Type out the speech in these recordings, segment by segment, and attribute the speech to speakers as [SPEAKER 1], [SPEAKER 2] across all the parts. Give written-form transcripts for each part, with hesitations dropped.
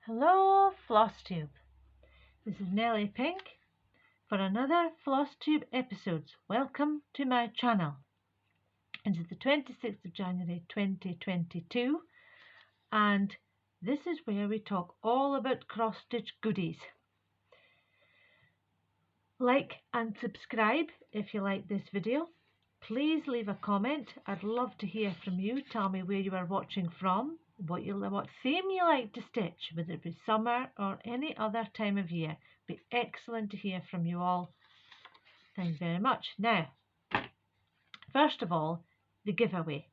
[SPEAKER 1] Hello Flosstube, this is Nellie Pink for another Flosstube episode. Welcome to my channel. It is the 26th of January 2022 and this is where we talk all about cross stitch goodies. Like and subscribe if you like this video. Please leave a comment. I'd love to hear from you. Tell me where you are watching from, what theme you like to stitch, whether it be summer or any other time of year. It'd be excellent to hear from you all. Thanks very much. Now, first of all, the giveaway.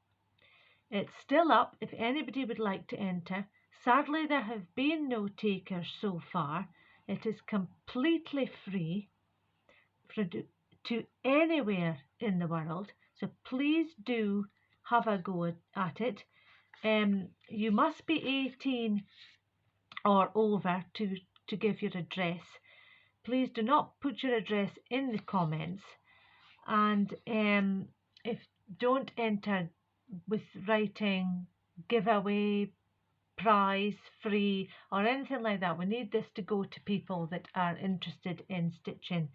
[SPEAKER 1] It's still up if anybody would like to enter. Sadly, there have been no takers so far. It is completely free to anywhere in the world, so please do have a go at it. You must be 18 or over to give your address. Please do not put your address in the comments, and if don't enter with writing giveaway, prize, free or anything like that. We need this to go to people that are interested in stitching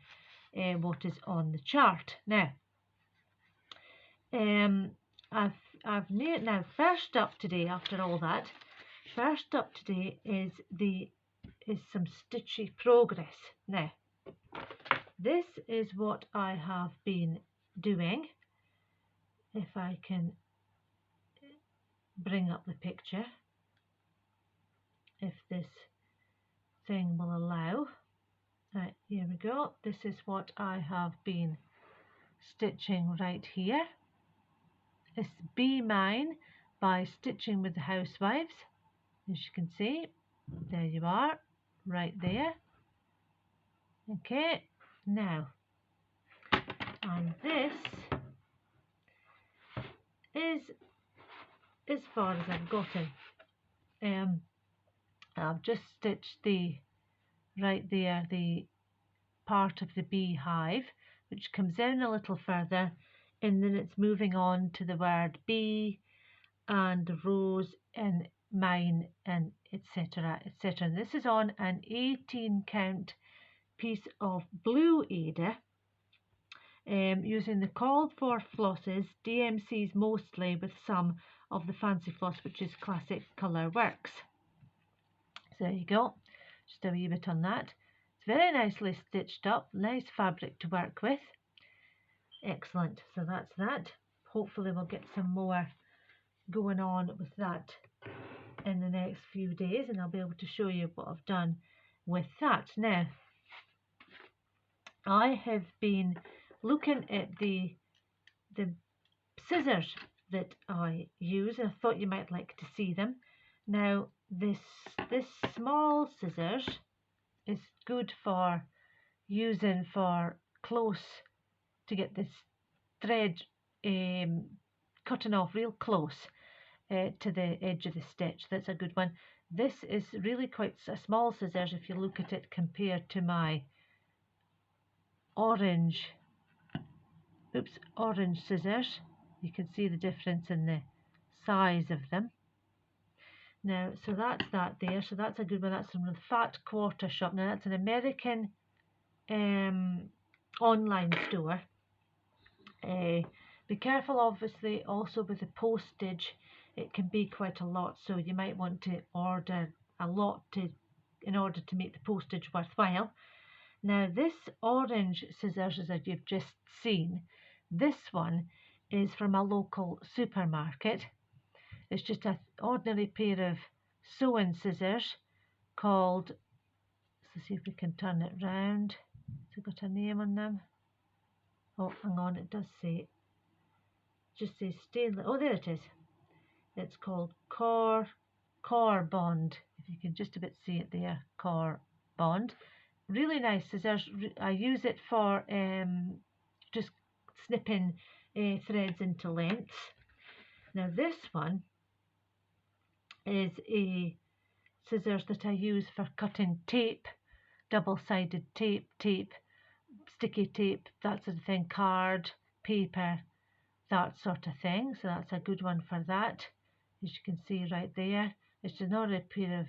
[SPEAKER 1] what is on the chart. Now, I've now first up today, after all that, first up today is some stitchy progress. Now, this is what I have been doing. If I can bring up the picture, if this thing will allow. Right, here we go. This is what I have been stitching right here. It's Be Mine by Stitching with the Housewives. As you can see, there you are, right there. Okay, now, and this is as far as I've gotten. I've just stitched right there, the part of the beehive, which comes down a little further, and then it's moving on to the word bee and rose and mine and etc. etc. And this is on an 18 count piece of blue Ada, using the called for flosses, DMCs mostly, with some of the fancy floss, which is classic colour works. So there you go, just a wee bit on that. It's very nicely stitched up, nice fabric to work with. Excellent, so that's that. Hopefully we'll get some more going on with that in the next few days, and I'll be able to show you what I've done with that. Now, I have been looking at the scissors that I use, and I thought you might like to see them. Now, this small scissors is good for using for close, to get this thread cutting off real close to the edge of the stitch. That's a good one. This is really quite a small scissors if you look at it compared to my orange scissors. You can see the difference in the size of them. Now, so that's that there. So that's a good one. That's from the Fat Quarter Shop. Now, that's an American online store. Be careful, obviously, also with the postage. It can be quite a lot, so you might want to order a lot in order to make the postage worthwhile. Now, this orange scissors, as you've just seen, this one is from a local supermarket. It's just an ordinary pair of sewing scissors called, let's see if we can turn it round. Has it got a name on them? Oh, hang on, it does say, just says stainless. Oh, there it is. It's called KORBOND. If you can just about see it there, KORBOND. Really nice scissors. I use it for just snipping threads into lengths. Now, this one is a scissors that I use for cutting tape, double-sided tape, sticky tape, that sort of thing, card, paper, that sort of thing. So that's a good one for that, as you can see right there. It's another pair of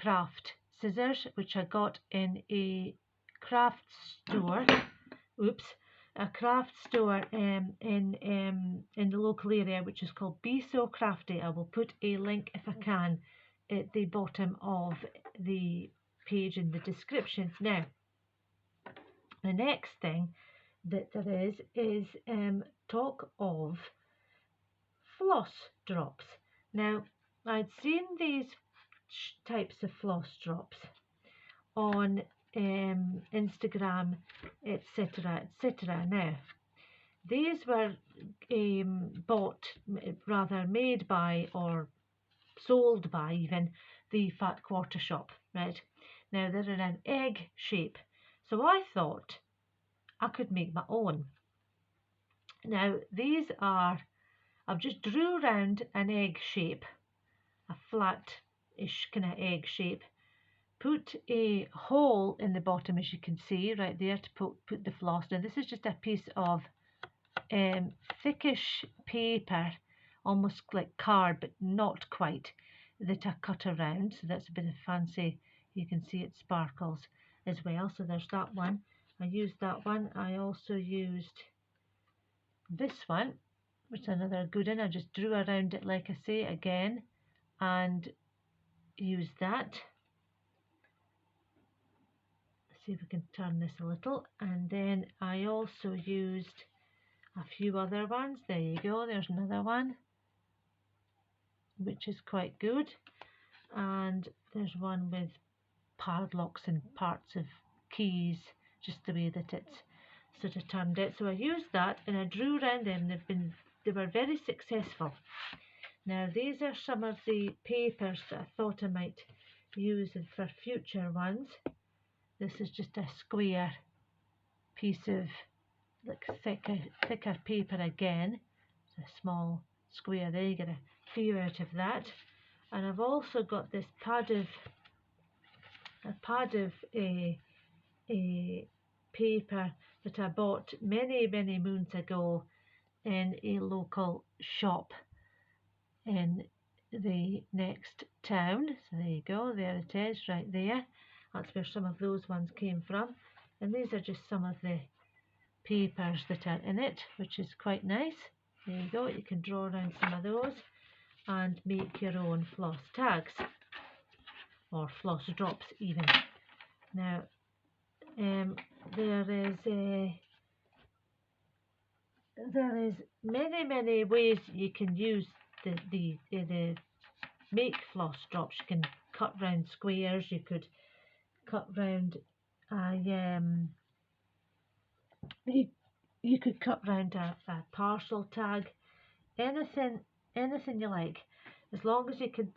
[SPEAKER 1] craft scissors, which I got in a craft store. Oops. A craft store in the local area, which is called Be So Crafty. I will put a link if I can at the bottom of the page in the description. Now, the next thing that there is talk of floss drops. Now, I'd seen these types of floss drops on Instagram, etc., etc. Now, these were made by, or sold by even, the Fat Quarter Shop, right? Now, they're in an egg shape, so I thought I could make my own. Now, these are, I've just drew around an egg shape, a flat-ish kind of egg shape, put a hole in the bottom, as you can see right there, to put the floss. Now, this is just a piece of thickish paper, almost like card, but not quite, that I cut around. So that's a bit of fancy. You can see it sparkles as well. So there's that one. I used that one. I also used this one, which is another good one. I just drew around it, like I say, again, and used that. Let's see if we can turn this a little. And then I also used a few other ones. There you go. There's another one, which is quite good. And there's one with padlocks and parts of keys, just the way that it's sort of turned out. So I used that and I drew around them. They were very successful. Now, these are some of the papers that I thought I might use for future ones. This is just a square piece of like thicker paper again. It's a small square there. You get a feel out of that. And I've also got this pad of a paper that I bought many moons ago in a local shop in the next town. So there you go, there it is right there. That's where some of those ones came from. And these are just some of the papers that are in it, which is quite nice. There you go, you can draw around some of those and make your own floss tags, or floss drops even. Now, there is many ways you can use the make floss drops. You can cut round squares. You could cut round you could cut round a parcel tag. Anything you like, as long as you can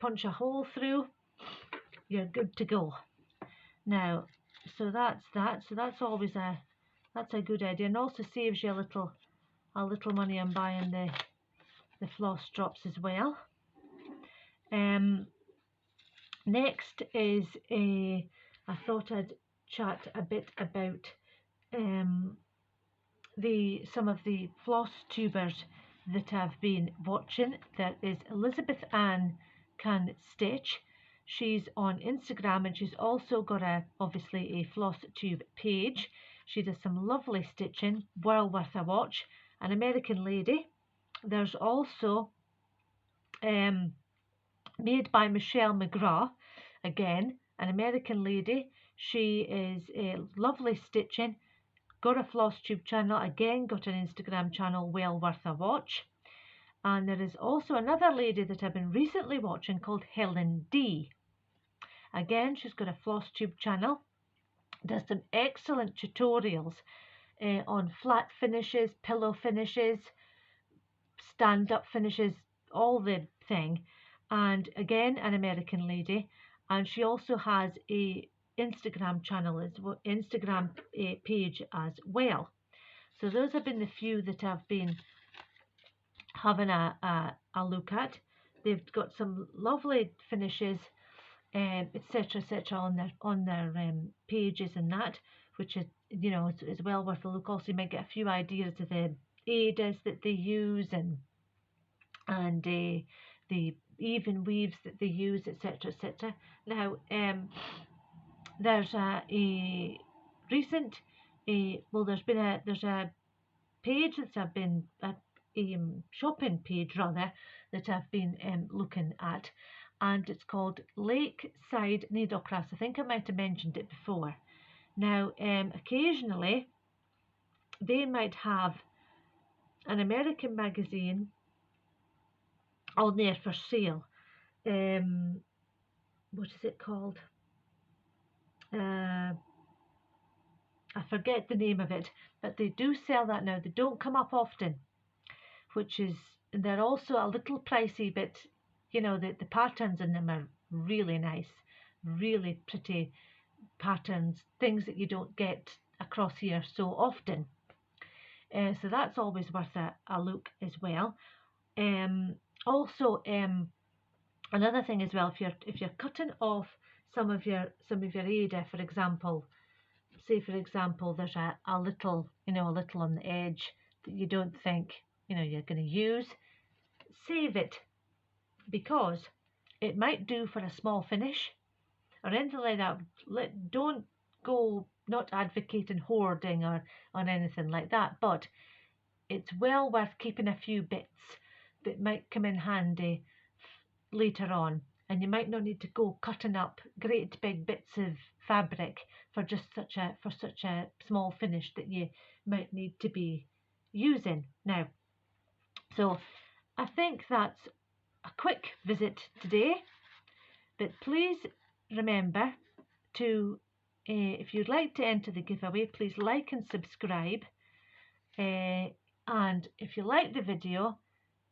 [SPEAKER 1] punch a hole through, you're good to go. Now, so that's that. So that's always a good idea, and also saves you a little money on buying the floss drops as well. Next is I thought I'd chat a bit about some of the Flosstubers that I've been watching. There is Elizabeth Ann Can Stitch. She's on Instagram, and she's also got obviously a Flosstube page. She does some lovely stitching, well worth a watch. An American lady. There's also made by Michelle Mcgraw, again an American lady. She is a lovely stitching, got a Flosstube channel, again got an Instagram channel, well worth a watch. And there is also another lady that I've been recently watching called Helen D. Again, she's got a Flosstube channel, does some excellent tutorials on flat finishes, pillow finishes, stand-up finishes, all the thing. And again, an American lady, and she also has a Instagram channel, Instagram page as well. So those have been the few that I've been having a look at. They've got some lovely finishes, etc., on their pages and that, which is, you know, is well worth a look. Also, you might get a few ideas of the aidas that they use and the even weaves that they use, etc., etc. Now, there's a recent, well, there's a page that I've been a shopping page rather that I've been looking at, and it's called Lakeside Needlecrafts. I think I might have mentioned it before. Now, occasionally they might have an American magazine on there for sale. What is it called? I forget the name of it, but they do sell that now. They don't come up often, which is, they're also a little pricey, but you know, the patterns in them are really nice, really pretty patterns, things that you don't get across here so often. So that's always worth a look as well. Also, another thing as well, if you're cutting off some of your Ada, for example, say for example there's a little, you know, a little on the edge that you don't think, you know, you're going to use, save it, because it might do for a small finish or anything like that. Don't go, not advocating hoarding or on anything like that, but it's well worth keeping a few bits that might come in handy later on, and you might not need to go cutting up great big bits of fabric for just such a small finish that you might need to be using now. So I think that's a quick visit today, but please remember to if you'd like to enter the giveaway, please like and subscribe, and if you like the video,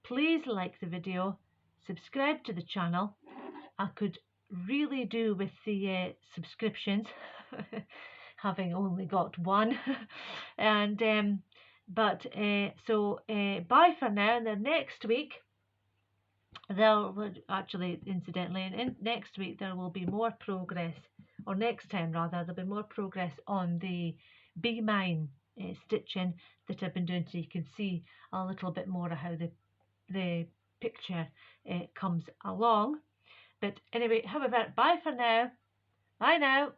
[SPEAKER 1] please like the video, subscribe to the channel. I could really do with the subscriptions, having only got one. And bye for now. And then next week, next week there will be more progress, or next time rather, there'll be more progress on the Be Mine stitching that I've been doing, so you can see a little bit more of how the picture comes along. But anyway, however, bye for now. Bye now.